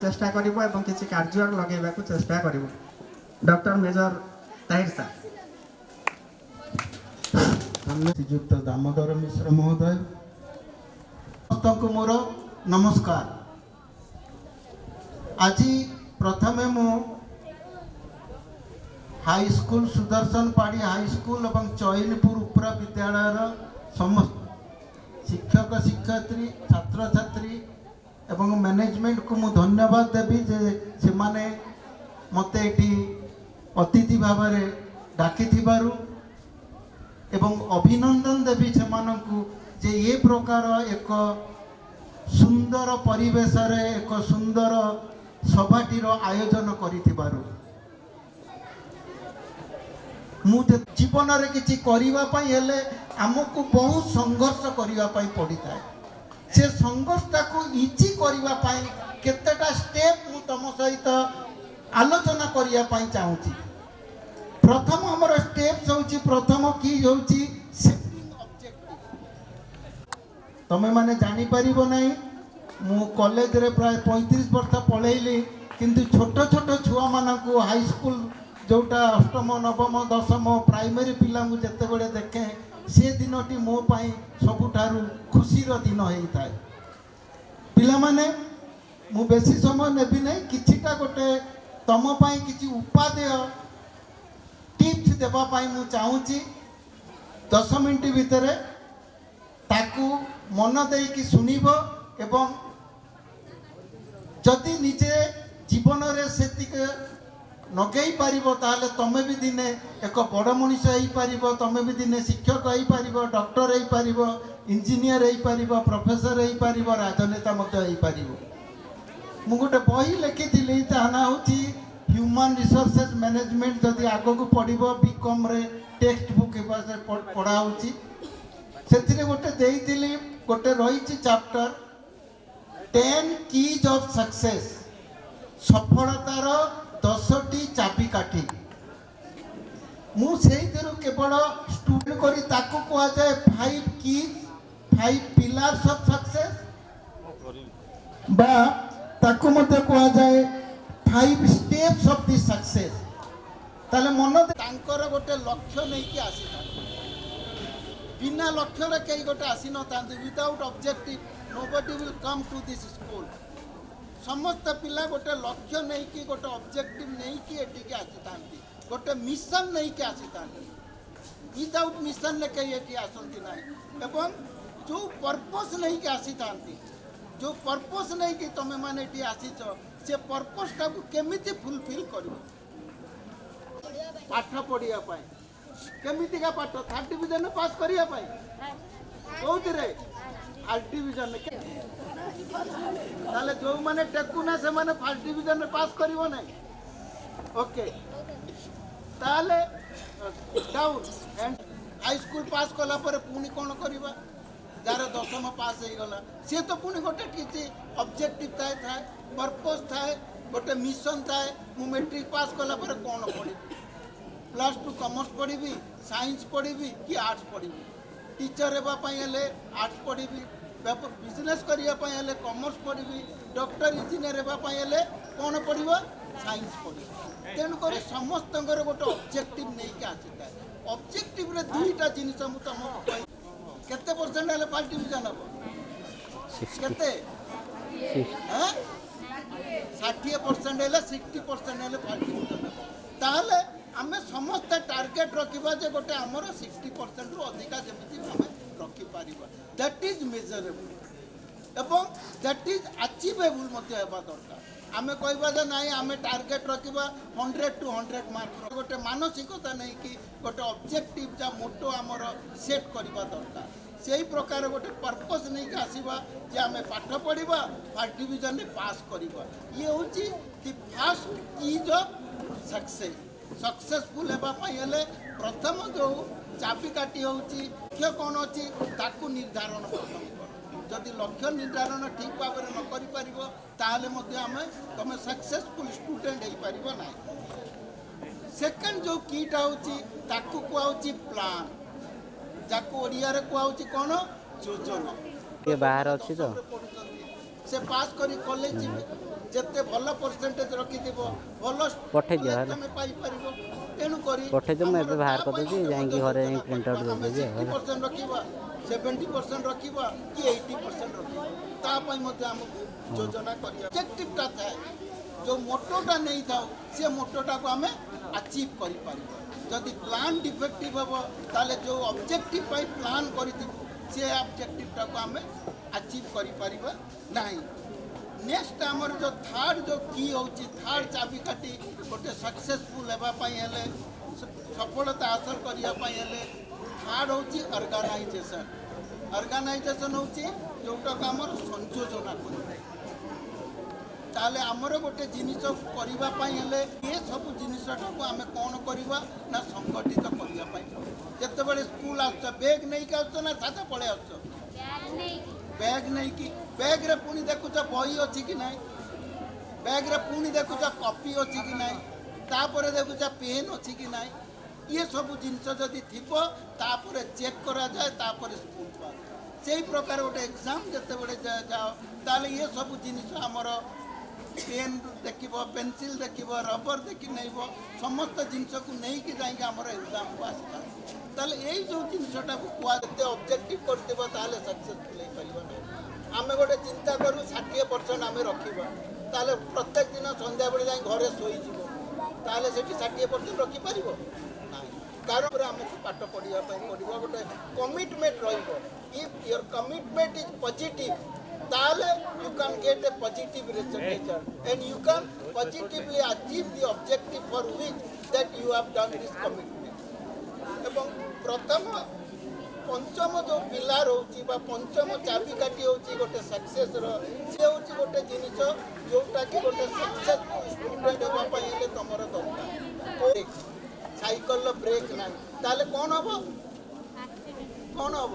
चेष्टा करिबो एवं किछि कार्य लगेबाकू चेष्टा करिबो। डॉक्टर मेजर ताहिर साहब। श्रीयुक्त दामोदर मिश्र महोदय समस्त मोर नमस्कार। आज प्रथमे मु हाई स्कूल सुदर्शन पाड़ी हाई स्कूल और चैनपुर उपरा विद्यालय समस्त शिक्षक शिक्षयित्री छात्र छात्री एवं मैनेजमेंट को मु धन्यवाद देवी जे से माने मते एटी अतिथि भाव में डाकी एवं अभिनंदन देवी से मानकु जे ये प्रकार एक सुंदर परिवेश रे एक सुंदर सभाटीर आयोजन करिथिबारु मु जीवन रे किछि करिवा पई हेले हमकु बहुत संघर्ष करिवा पई पड़िଥାଏ। से संघर्षटा को इजी करिवा पई केतेटा स्टेप मु तम सहित आलोचना करिया पई चाहूची। प्रथम हमर स्टेप्स होची प्रथम की होची सेटिंग ऑब्जेक्टिव। तमे माने जानि परिबो नाही मु कॉलेज रे प्राय 35 वर्ष पढैली किंतु छोट छोट छुआ मानकु हाई स्कूल जोटा अष्टम नवम दशम प्राइमरी पिला मु जते बडे देखे से दिनटी मो पाई सबुठारु खुशीर दिन होता है। पिला माने मु बेसी समय नेबी नहीं किछिटा गोटे तम पाई किछि उपादेय टिप्स देबा पाई मु चाहूची 10 मिनिट भितर ताकू मन देई कि सुनिबो एवं जदि निजे जीवन रे सेतिक नगेई पारिबो ताले तमे भी दिने एक बड़ मनीष होई पारिबो तमे भी दिने शिक्षक होई पारिबो डॉक्टर होई पारिबो इंजीनियर होई पारिबो प्रोफेसर होई पारिबो राजनेता मते होई पारिबो। मु गोटे बही लिखिथिली ताना होची ह्यूमन रिसोर्सेस मैनेजमेंट जदि आगो को पढिबो बीकॉम रे टेक्स्ट बुक से पढ़ा होची सेथिरे गोटे देइथिली गोटे रहिची चैप्टर 10 कीज ऑफ सक्सेस सफलतार 10टी चाबिकाठी मु सेहितरु केवल स्टूडेंट करी ताको कहा जाए 5 कीज 5 पिलर्स ऑफ सक्सेस बा ताको मते कहा जाए 5 स्टेप्स ऑफ द सक्सेस। ताले मन तांकर गोटे लक्ष्य नै कि आसी बिना लक्ष्य रे केई गोटे आसी न तांती without objective nobody will come to this school. समस्त पिला गोटे लक्ष्य नहीं कि गोटे ऑब्जेक्टिव नहीं कि एटिके आसी थांती गोटे मिशन नहीं कि आसी थांती विदाउट मिशन ले कई एटी आसंती नाही एवं जो पर्पस नहीं कि आसी थांती जो पर्पस नहीं कि तमे माने एटी आसीछ से पर्पस टा को केमिति फुलफिल करिवो पाठ पढिया पाए केमिति का पाठ थर्ड डिवीजन में पास करिया पाए कोउति रे फर्स्ट डिवीजन में ताले जो माने टेकु ना से माने फर्स्ट डिवीजन में पास करिवो नै ओके ताले डाउन एंड हाई स्कूल पास कला पर पुनी कोन करबा जार दशम पास हे गला से तो पुनी गोटे किछि ऑब्जेक्टिव थाए पर्पस थाए गोटे मिशन थाए मु मैट्रिक पास कला पर कोन पढी +2 कॉमर्स पढीबी साइंस पढीबी कि आर्ट्स पढीबी टीचर हेबा पई हेले आर्ट्स पढीबी बिजनेस करने कॉमर्स पढ़ी डॉक्टर इंजीनियर हेल्ले कौन पढ़ साइंस पढ़ तेणुक समस्त गोटे ऑब्जेक्टिव नहीं कि आसी था ऑब्जेक्टिव रे दुईटा जिनिस तुम केते परसेंट हेले फर्स्ट डिवीजन हम केते 60% हेले 60% हेले फर्स्ट डिवीजन ताहले आमे समस्त टार्गेट रखिबा जे गोटे हमर 60% रु अधिका जेमिति आमे रखि पारिबा दैट इज मेजरेबल एवं दैट इज अचीवेबल मते हेबा दरकार। आमे कहबा जे नाही आमे टार्गेट रखिबा 100 टू 100 मार्क गोटे मानसिकता नहीं कि गोटे ऑब्जेक्टिव जा मोटो हमर सेट करबा दरकार सेही प्रकार गोटे पर्पस नहीं कि आसीबा जे आमे पाठ पढिबा फर्स्ट डिवीजन में पास करबा ये होची the first keys of success. Successful हेबा पई हेले प्रथम जो चाबिकाठी होची लक्ष्य कौन अच्छी ताकू निर्धारण प्रथम कर जदि लक्ष्य निर्धारण ठीक भाव में न करि परिबो ताहले मध्ये आमे तमे सक्सेसफुल स्टूडेंट हेई परिबो नै। सेकंड जो कीटा होची ताकू को होची प्लान जाको ओडिया रे को होची कोन योजना ये बाहर अछि तो से पास करी कॉलेज ଯେତେ ଭଲ ପରସେଣ୍ଟେଜ ରଖିଥିବ ଭଲ ପଠେଇ ଦିଅ college ହେଲା। ତମେ ପାଇପାରିବ। ତେଣୁକରି ପଠେଇ ଦିଅ, ମୁଁ ଏବେ ଆମର ବାହାର ତା ପାଇଁ କରିଦେଉଛି, ଗୋଟେ ଯାଇକି ମଧ୍ୟ ଘରେ ଯୋଜନା ପ୍ରିଣ୍ଟ ଆଉଟ୍ କରିବା। ଆମେ ଦେଇଦେବି ଆଉ ହେଲା। 60% ରଖିବା, 70% ରଖିବା କି 80% ରଖିବା, ତା ପାଇଁ ମଧ୍ୟ ଆମକୁ ଯୋଜନା କରିବା। ଅବଜେକ୍ଟିଭଟା ଥାଏ, ଯେଉଁ ମୋଟୋଟା ନେଇଥାଉ ସେ ମୋଟୋଟାକୁ ଆମେ ଆଚିଭ୍ କରିପାରିବା। ଯଦି ପ୍ଲାନ୍ ଡିଫେକ୍ଟିଭ ହେବ ତାହେଲେ ଯେଉଁ ଅବଜେକ୍ଟିଭ ପାଇଁ ପ୍ଲାନ୍ କରିଥିବୁ ସେ ଅବଜେକ୍ଟିଭଟାକୁ ଆମେ ଆଚିଭ୍ କରିପାରିବା ନାହିଁ। ନେକ୍ସଟ ଆମର ଯେଉଁ ଥାର୍ଡ଼ ଯେଉଁ କି ହେଉଛି ଥାର୍ଡ଼ ଚାବିକାଠି ଗୋଟେ ସକ୍ସେସଫୁଲ୍ ହେବା ପାଇଁ ହେଲେ ସଫଳତା ହାସଲ କରିବା ପାଇଁ ହେଲେ ଥାର୍ଡ଼ ହେଉଛି ଅର୍ଗାନାଇଜେସନ୍। ଅର୍ଗାନାଇଜେସନ୍ ହେଉଛି ଯେଉଁଟାକୁ ଆମର ସଂଯୋଜନା କରିବା। ତାହେଲେ ଆମର ଗୋଟେ ଜିନିଷ କରିବା ପାଇଁ ହେଲେ ଏସବୁ ଜିନିଷଟାକୁ ଆମେ କ'ଣ କରିବା ନା ସଂଗଠିତ କରିବା ପାଇଁ। ଯେତେବେଳେ ସ୍କୁଲ ଆସୁଛ ବେଗ୍ ନେଇକି ଆସୁଛ ନା ସାଧା ପଳେଇ ଆସୁଛ? ବ୍ୟାଗ୍ ନେଇକି, ବ୍ୟାଗ୍ରେ ପୁଣି ଦେଖୁଛ ବହି ଅଛି କି ନାହିଁ, ବ୍ୟାଗ୍ରେ ପୁଣି ଦେଖୁଛ କପି ଅଛି କି ନାହିଁ, ତାପରେ ଦେଖୁଛ ପେନ୍ ଅଛି କି ନାହିଁ। ଇଏ ସବୁ ଜିନିଷ ଯଦି ଥିବ ତାପରେ ଚେକ୍ କରାଯାଏ, ତାପରେ ସ୍କୁଲକୁ ଆସ। ସେଇ ପ୍ରକାର ଗୋଟେ ଏକ୍ଜାମ୍ ଯେତେବେଳେ ଯାଅ ତାହେଲେ ଇଏ ସବୁ ଜିନିଷ ଆମର ପେନ୍ ଦେଖିବ, ପେନସିଲ୍ ଦେଖିବ, ରବର ଦେଖି ନେଇବ, ସମସ୍ତ ଜିନିଷକୁ ନେଇକି ଯାଇକି ଆମର ଏକ୍ଜାମ୍କୁ ଆସିଥାଏ। ତାହେଲେ ଏଇ ଯେଉଁ ଜିନିଷଟାକୁ କୁହା ଯେତେ ଅବଜେକ୍ଟିଭ୍ କରିଥିବ ତାହେଲେ ସକ୍ସେସଫୁଲ୍ ହେଇପାରିବ ନାହିଁ। ଆମେ ଗୋଟେ ଚିନ୍ତା କରୁ 60% ଆମେ ରଖିବା, ତାହେଲେ ପ୍ରତ୍ୟେକ ଦିନ ସନ୍ଧ୍ୟାବେଳେ ଯାଇ ଘରେ ଶୋଇଯିବ, ତାହେଲେ ସେଠି 60% ରଖିପାରିବ ନାହିଁ। କାରଣ ଆମକୁ ପାଠ ପଢ଼ିବା ପାଇଁ ପଡ଼ିବ, ଗୋଟେ କମିଟମେଣ୍ଟ ରହିବ। If your commitment is positive ତାହେଲେ you can get a positive result and you can positively achieve the objective for which that you have done this commitment. ଏବଂ ପ୍ରଥମ ପଞ୍ଚମ ଯେଉଁ ପିଲାର ହେଉଛି ବା ପଞ୍ଚମ ଚାବିକାଠି ହେଉଛି ଗୋଟେ ସକ୍ସେସ୍ର, ସେ ହେଉଛି ଗୋଟେ ଜିନିଷ ଯେଉଁଟାକି ଗୋଟେ ସକ୍ସେସଫୁଲ୍ ଷ୍ଟୁଡେଣ୍ଟ ହେବା ପାଇଁ ହେଲେ ତୁମର ଦରକାର। ସାଇକେଲର ବ୍ରେକ୍ ନାହିଁ ତାହେଲେ କ'ଣ ହେବ? କ'ଣ ହେବ?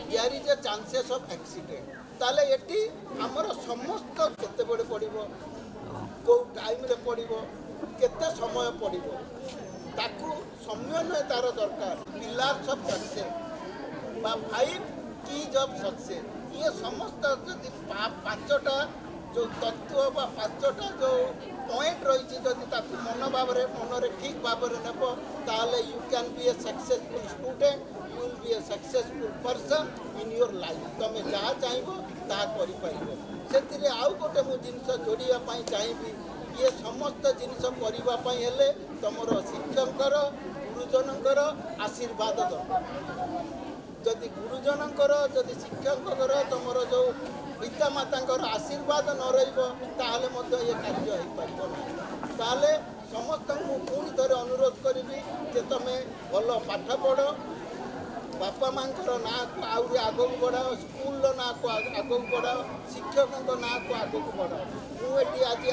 There is a chances of accident. ତାହେଲେ ଏଠି ଆମର ସମସ୍ତ କେତେବେଳେ ପଡ଼ିବ, କେଉଁ ଟାଇମ୍ରେ ପଡ଼ିବ, କେତେ ସମୟ ପଡ଼ିବ, ତାକୁ ସମନ୍ୱୟ ତା'ର ଦରକାର। ପିଲାର୍ସ ଅଫ୍ ସକ୍ସେସ୍ ବା 5 କିଜ୍ ଅଫ୍ ସକ୍ସେସ୍, ଇଏ ସମସ୍ତ ଯଦି 5ଟା ଯେଉଁ ତତ୍ତ୍ୱ ବା 5ଟା ଯେଉଁ ପଏଣ୍ଟ ରହିଛି ଯଦି ତାକୁ ମନରେ ଠିକ୍ ଭାବରେ ନେବ ତାହେଲେ you can be a successful student, you will be a successful person in your life. ତୁମେ ଯାହା ଚାହିଁବ ତାହା କରିପାରିବ। ସେଥିରେ ଆଉ ଗୋଟେ ମୁଁ ଜିନିଷ ଯୋଡ଼ିବା ପାଇଁ ଚାହିଁବି, ଇଏ ସମସ୍ତ ଜିନିଷ କରିବା ପାଇଁ ହେଲେ ତୁମର ଶିକ୍ଷକଙ୍କର, ଗୁରୁଜନଙ୍କର ଆଶୀର୍ବାଦ ଦରକାର। ଯଦି ଗୁରୁଜନଙ୍କର, ଯଦି ଶିକ୍ଷକଙ୍କର, ତୁମର ଯେଉଁ ପିତାମାତାଙ୍କର ଆଶୀର୍ବାଦ ନ ରହିବ ତାହେଲେ ମଧ୍ୟ ଏ କାର୍ଯ୍ୟ ହୋଇପାରିବ ନାହିଁ। ତାହେଲେ ସମସ୍ତଙ୍କୁ ମୁଁ ପୁଣି ଥରେ ଅନୁରୋଧ କରିବି ଯେ ତୁମେ ଭଲ ପାଠ ପଢ଼, ବାପା ମାଆଙ୍କର ନାଁକୁ ଆହୁରି ଆଗକୁ ବଢ଼ାଅ, ସ୍କୁଲର ନାଁକୁ ଆଗକୁ ବଢ଼ାଅ, ଶିକ୍ଷକଙ୍କ ନାଁକୁ ଆଗକୁ ବଢ଼ାଅ। ମୁଁ ଏଠି ଆଜି